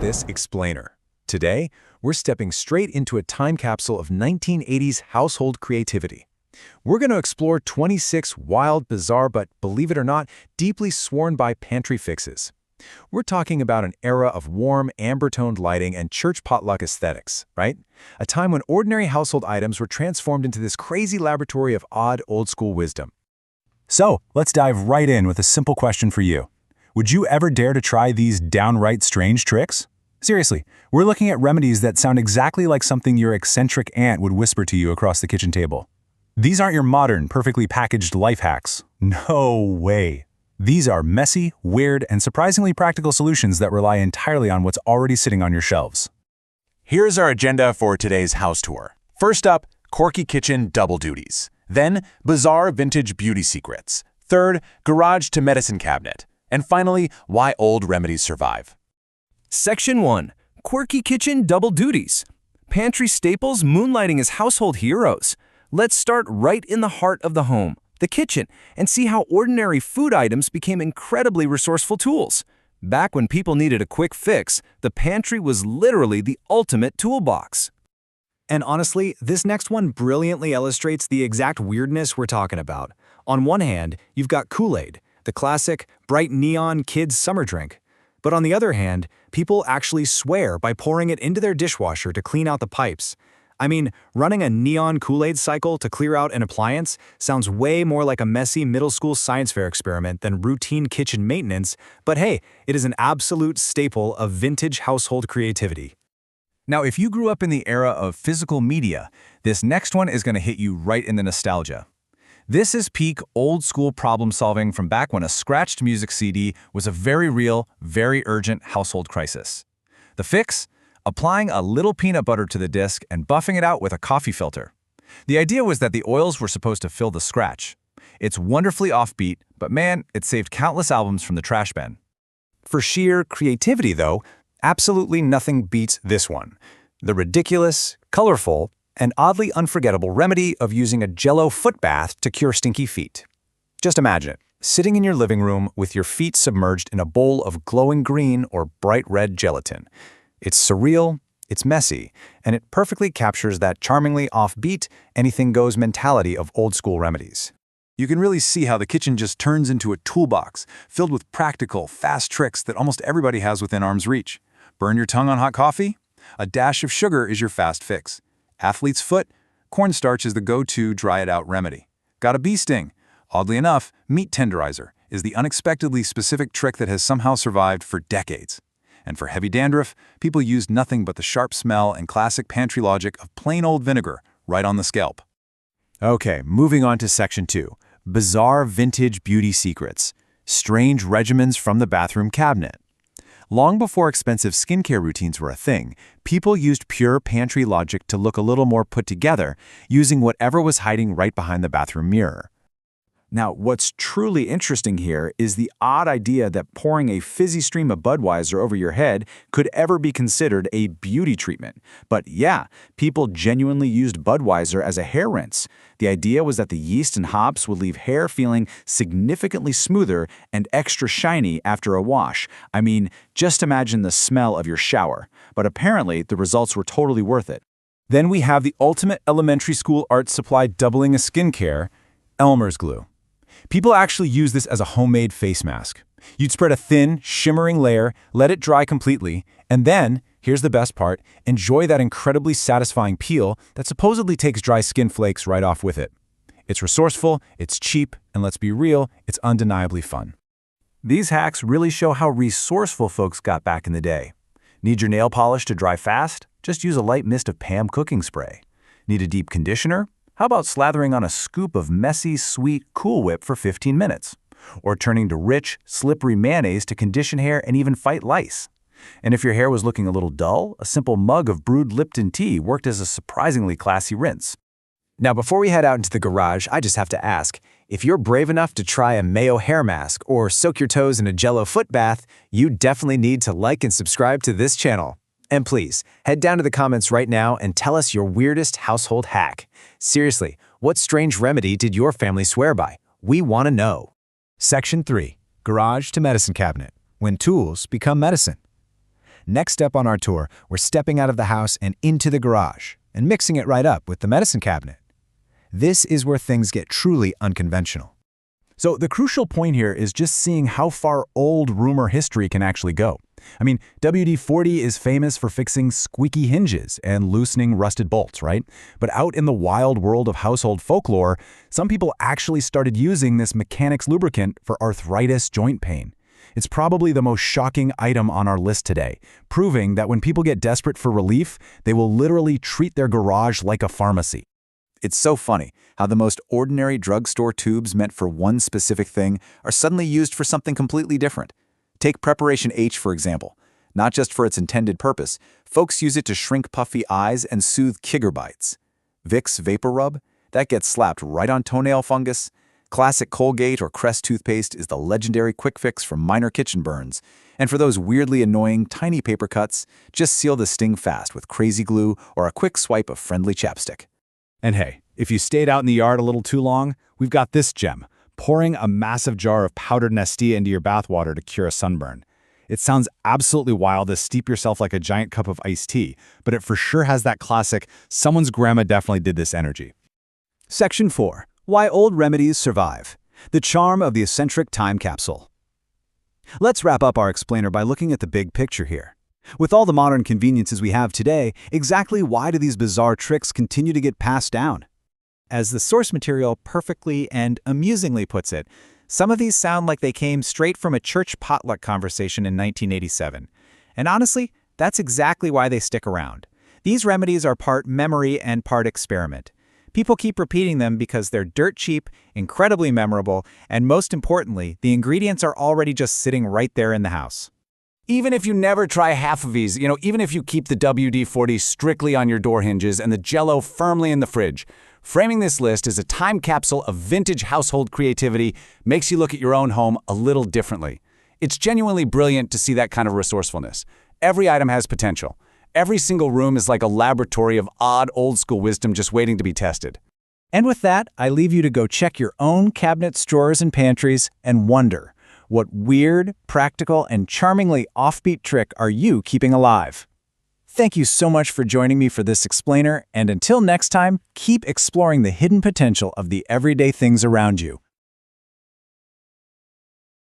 this explainer. Today, we're stepping straight into a time capsule of 1980s household creativity. We're going to explore 26 wild, bizarre, but believe it or not, deeply sworn by pantry fixes. We're talking about an era of warm, amber-toned lighting and church potluck aesthetics, right? A time when ordinary household items were transformed into this crazy laboratory of odd, old-school wisdom. So, let's dive right in with a simple question for you. Would you ever dare to try these downright strange tricks? Seriously, we're looking at remedies that sound exactly like something your eccentric aunt would whisper to you across the kitchen table. These aren't your modern, perfectly packaged life hacks. No way. These are messy, weird, and surprisingly practical solutions that rely entirely on what's already sitting on your shelves. Here's our agenda for today's house tour. First up, quirky kitchen double duties. Then, bizarre vintage beauty secrets. Third, garage to medicine cabinet. And finally, why old remedies survive. Section 1. Quirky kitchen double duties. Pantry staples moonlighting as household heroes. Let's start right in the heart of the home, the kitchen, and see how ordinary food items became incredibly resourceful tools. Back when people needed a quick fix, the pantry was literally the ultimate toolbox. And honestly, this next one brilliantly illustrates the exact weirdness we're talking about. On one hand, you've got Kool-Aid, the classic, bright neon kids' summer drink. But on the other hand, people actually swear by pouring it into their dishwasher to clean out the pipes. I mean, running a neon Kool-Aid cycle to clear out an appliance sounds way more like a messy middle school science fair experiment than routine kitchen maintenance, but hey, it is an absolute staple of vintage household creativity. Now, if you grew up in the era of physical media, this next one is going to hit you right in the nostalgia. This is peak old-school problem-solving from back when a scratched music CD was a very real, very urgent household crisis. The fix? Applying a little peanut butter to the disc and buffing it out with a coffee filter. The idea was that the oils were supposed to fill the scratch. It's wonderfully offbeat, but man, it saved countless albums from the trash bin. For sheer creativity, though, absolutely nothing beats this one. The ridiculous, colorful, and oddly unforgettable remedy of using a Jell-O foot bath to cure stinky feet. Just imagine it, sitting in your living room with your feet submerged in a bowl of glowing green or bright red gelatin. It's surreal, it's messy, and it perfectly captures that charmingly offbeat, anything-goes mentality of old-school remedies. You can really see how the kitchen just turns into a toolbox filled with practical, fast tricks that almost everybody has within arm's reach. Burn your tongue on hot coffee? A dash of sugar is your fast fix. Athlete's foot? Cornstarch is the go-to dry-it-out remedy. Got a bee sting? Oddly enough, Meat Tenderizer is the unexpectedly specific trick that has somehow survived for decades. And for heavy dandruff, people used nothing but the sharp smell and classic pantry logic of plain old vinegar right on the scalp. Okay, moving on to Section 2. Bizarre vintage beauty secrets. Strange regimens from the bathroom cabinet. Long before expensive skincare routines were a thing, people used pure pantry logic to look a little more put together, using whatever was hiding right behind the bathroom mirror. Now, what's truly interesting here is the odd idea that pouring a fizzy stream of Budweiser over your head could ever be considered a beauty treatment. But yeah, people genuinely used Budweiser as a hair rinse. The idea was that the yeast and hops would leave hair feeling significantly smoother and extra shiny after a wash. I mean, just imagine the smell of your shower. But apparently, the results were totally worth it. Then we have the ultimate elementary school art supply doubling as skincare, Elmer's glue. People actually use this as a homemade face mask. You'd spread a thin, shimmering layer, let it dry completely, and then, here's the best part, enjoy that incredibly satisfying peel that supposedly takes dry skin flakes right off with it. It's resourceful, it's cheap, and let's be real, it's undeniably fun. These hacks really show how resourceful folks got back in the day. Need your nail polish to dry fast? Just use a light mist of Pam cooking spray. Need a deep conditioner? How about slathering on a scoop of messy, sweet Cool Whip for 15 minutes? Or turning to rich, slippery mayonnaise to condition hair and even fight lice? And if your hair was looking a little dull, a simple mug of brewed Lipton tea worked as a surprisingly classy rinse. Now, before we head out into the garage, I just have to ask, if you're brave enough to try a mayo hair mask or soak your toes in a Jell-O foot bath, you definitely need to like and subscribe to this channel. And please, head down to the comments right now and tell us your weirdest household hack. Seriously, what strange remedy did your family swear by? We want to know. Section 3. Garage to medicine cabinet. When tools become medicine. Next step on our tour, we're stepping out of the house and into the garage, and mixing it right up with the medicine cabinet. This is where things get truly unconventional. So the crucial point here is just seeing how far old rumor history can actually go. I mean, WD-40 is famous for fixing squeaky hinges and loosening rusted bolts, right? But out in the wild world of household folklore, some people actually started using this mechanics lubricant for arthritis joint pain. It's probably the most shocking item on our list today, proving that when people get desperate for relief, they will literally treat their garage like a pharmacy. It's so funny how the most ordinary drugstore tubes meant for one specific thing are suddenly used for something completely different. Take Preparation H, for example. Not just for its intended purpose, folks use it to shrink puffy eyes and soothe kigger bites. Vicks VapoRub, that gets slapped right on toenail fungus. Classic Colgate or Crest toothpaste is the legendary quick fix for minor kitchen burns. And for those weirdly annoying tiny paper cuts, just seal the sting fast with crazy glue or a quick swipe of friendly chapstick. And hey, if you stayed out in the yard a little too long, we've got this gem, pouring a massive jar of powdered Nestea into your bathwater to cure a sunburn. It sounds absolutely wild to steep yourself like a giant cup of iced tea, but it for sure has that classic, someone's grandma definitely did this energy. Section 4. Why Old Remedies Survive. The charm of the eccentric time capsule. Let's wrap up our explainer by looking at the big picture here. With all the modern conveniences we have today, exactly why do these bizarre tricks continue to get passed down? As the source material perfectly and amusingly puts it, some of these sound like they came straight from a church potluck conversation in 1987. And honestly, that's exactly why they stick around. These remedies are part memory and part experiment. People keep repeating them because they're dirt cheap, incredibly memorable, and most importantly, the ingredients are already just sitting right there in the house. Even if you never try half of these, even if you keep the WD-40 strictly on your door hinges and the Jell-O firmly in the fridge, framing this list as a time capsule of vintage household creativity makes you look at your own home a little differently. It's genuinely brilliant to see that kind of resourcefulness. Every item has potential. Every single room is like a laboratory of odd old-school wisdom just waiting to be tested. And with that, I leave you to go check your own cabinets, drawers, and pantries and wonder, what weird, practical, and charmingly offbeat trick are you keeping alive? Thank you so much for joining me for this explainer, and until next time, keep exploring the hidden potential of the everyday things around you.